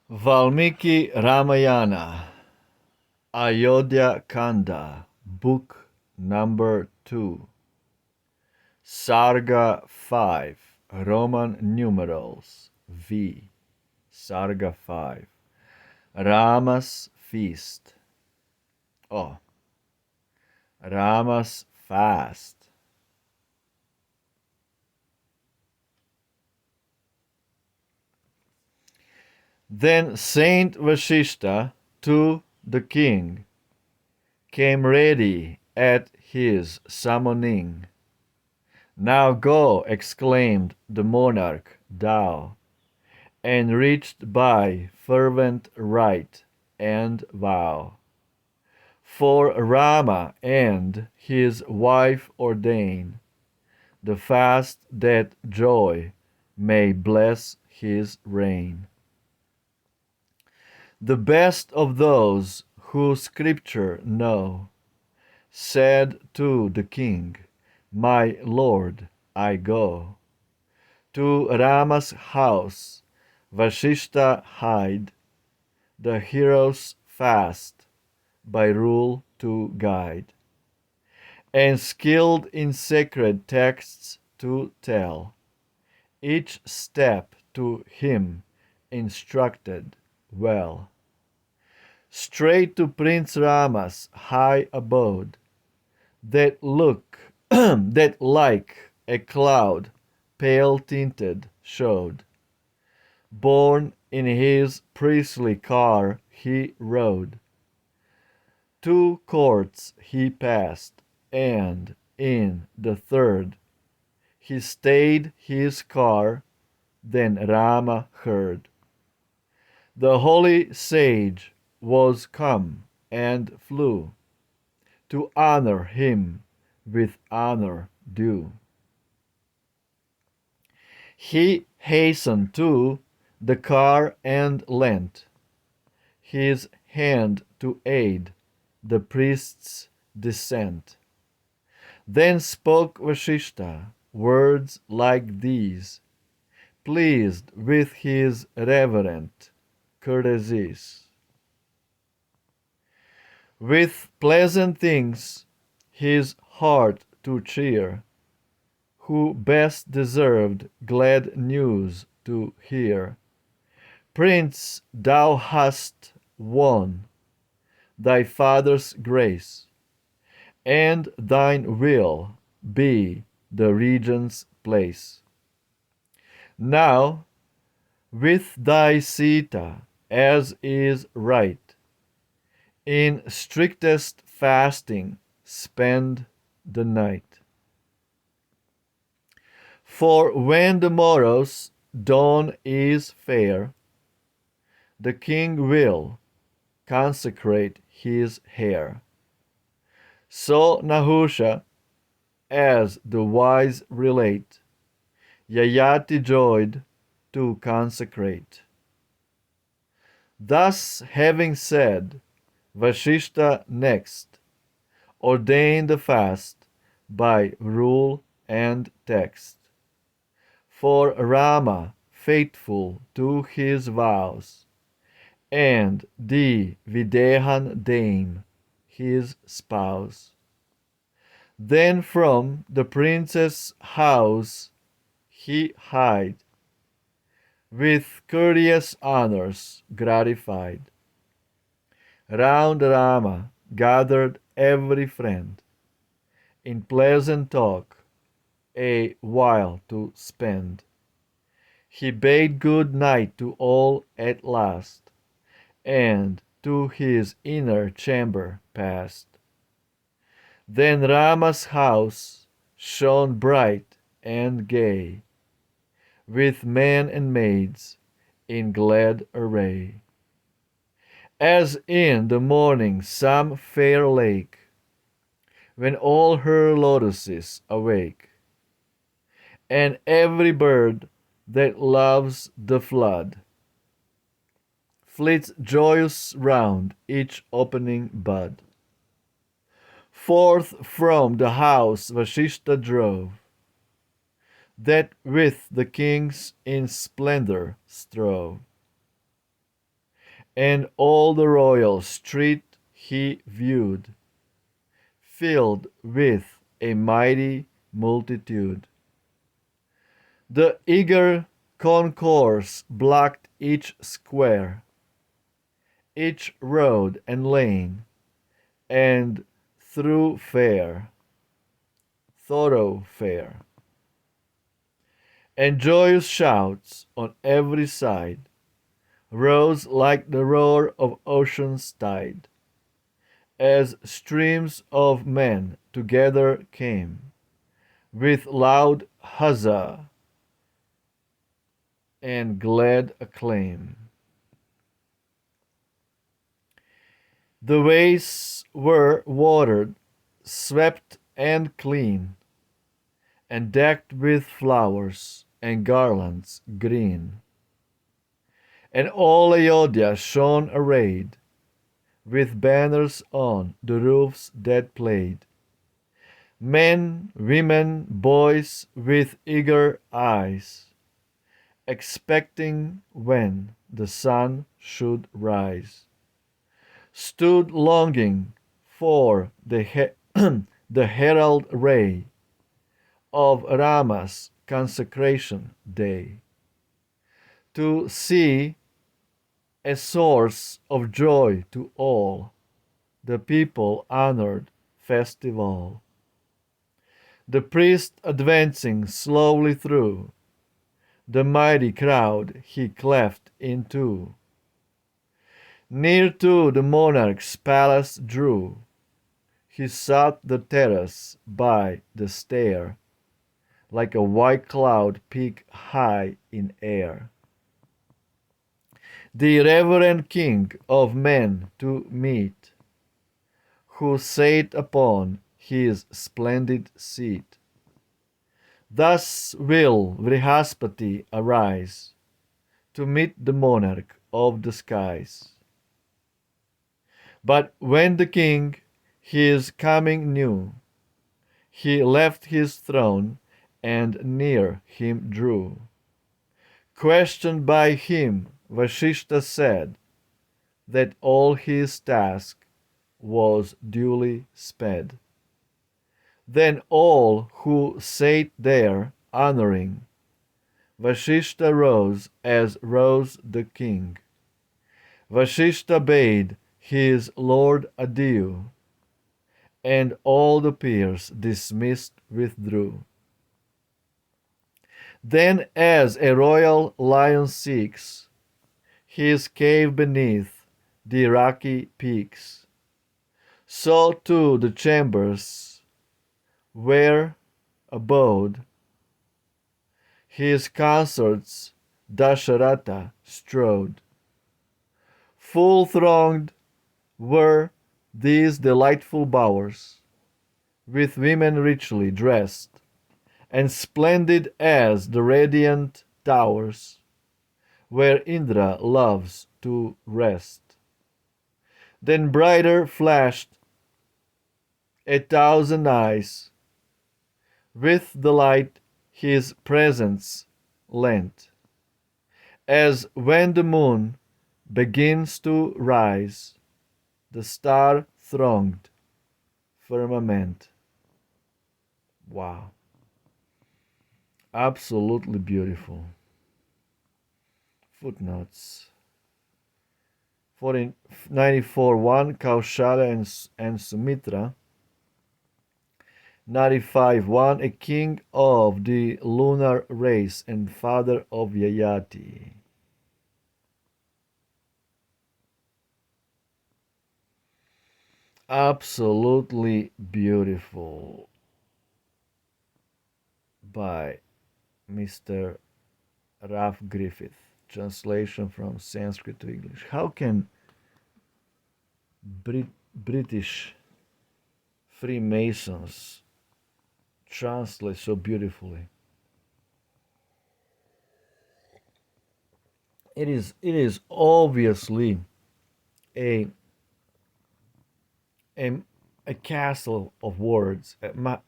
Valmiki Ramayana, Ayodhya Kanda, Book number 2, Sarga 5, Roman numerals V, Sarga 5, Rama's feast. Oh, Rama's fast. Then Saint Vashishta to the king came ready at his summoning. Now go, exclaimed the monarch, thou, enriched by fervent rite and vow. For Rama and his wife ordain the fast that joy may bless his reign. The best of those who Scripture know said to the king, my lord, I go to Rama's house, Vashishta hide, the heroes fast by rule to guide, and skilled in sacred texts to tell, each step to him instructed well. Straight to Prince Rama's high abode, that look that like a cloud pale tinted showed. Borne in his priestly car he rode. 2 courts he passed, and in the third he stayed his car. Then Rama heard the holy sage was come and flew to honor him with honor due. He hastened to the car and lent his hand to aid the priest's descent. Then spoke Vashishta words like these, pleased with his reverent courtesies. With pleasant things his heart to cheer, who best deserved glad news to hear. Prince, thou hast won thy father's grace, and thine will be the regent's place. Now, with thy Sita, as is right, in strictest fasting spend the night. For when the morrow's dawn is fair, the king will consecrate his hair. So Nahusha, as the wise relate, Yayati joyed to consecrate. Thus having said, Vashishta next ordained the fast by rule and text. For Rama, faithful to his vows, and the Videhan dame, his spouse. Then from the prince's house he hied, with courteous honors gratified. Round Rama gathered every friend, in pleasant talk a while to spend. He bade good night to all at last, and to his inner chamber passed. Then Rama's house shone bright and gay, with men and maids in glad array. As in the morning some fair lake, when all her lotuses awake, and every bird that loves the flood flits joyous round each opening bud. Forth from the house Vashishta drove, that with the kings in splendor strove. and all the royal street he viewed, filled with a mighty multitude. The eager concourse blocked each square, each road and lane, and thoroughfare, and joyous shouts on every side rose like the roar of ocean's tide, as streams of men together came, with loud huzzah and glad acclaim. The ways were watered, swept, and clean, and decked with flowers and garlands green. And all Ayodhya shone arrayed, with banners on the roofs that played. Men, women, boys with eager eyes, expecting when the sun should rise, stood longing for the herald ray of Rama's consecration day, to see a source of joy to all the people honored festival. The priest advancing slowly through the mighty crowd he cleft in two, near to the monarch's palace drew. He sought the terrace by the stair, like a white cloud peak high in air. The reverend king of men to meet, who sate upon his splendid seat. Thus will Vrihaspati arise to meet the monarch of the skies. But when the king his coming knew, he left his throne and near him drew. Questioned by him, Vashishta said that all his task was duly sped. Then all who sate there honoring Vashishta rose as rose the king. Vashishta bade his lord adieu, and all the peers dismissed withdrew. Then as a royal lion seeks his cave beneath the rocky peaks, so to the chambers where abode his consorts Dasharatha strode. Full thronged were these delightful bowers, with women richly dressed, and splendid as the radiant towers, where Indra loves to rest. Then brighter flashed a thousand eyes, with the light his presence lent, as when the moon begins to rise, the star-thronged firmament. Wow. Absolutely beautiful. Footnotes. 94:1 Kaushalya and Sumitra. 95:1 A king of the lunar race and father of Yayati. Absolutely beautiful by Mr. Ralph Griffith. Translation from Sanskrit to English. How can British Freemasons translate so beautifully? It is obviously a a castle of words, an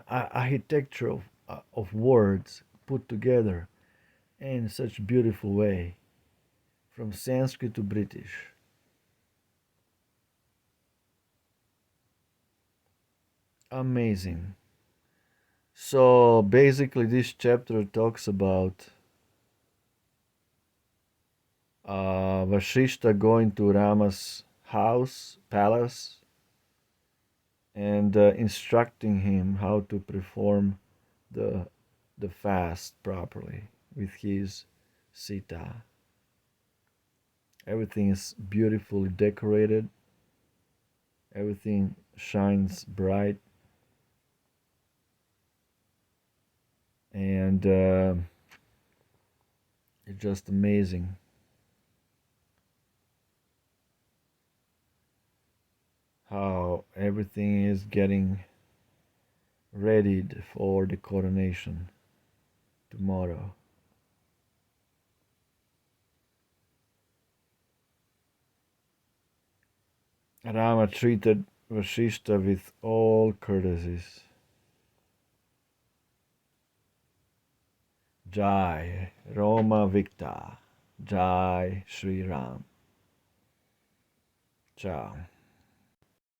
architecture of words put together in such beautiful way, from Sanskrit to British. Amazing. So basically, this chapter talks about Vashishta going to Rama's house, palace, and instructing him how to perform the the fast properly with his Sita. Everything is beautifully decorated. Everything shines bright, and it's just amazing how everything is getting readied for the coronation tomorrow. Rama treated Vashishta with all courtesies. Jai Roma Victa. Jai Sri Ram. Ciao.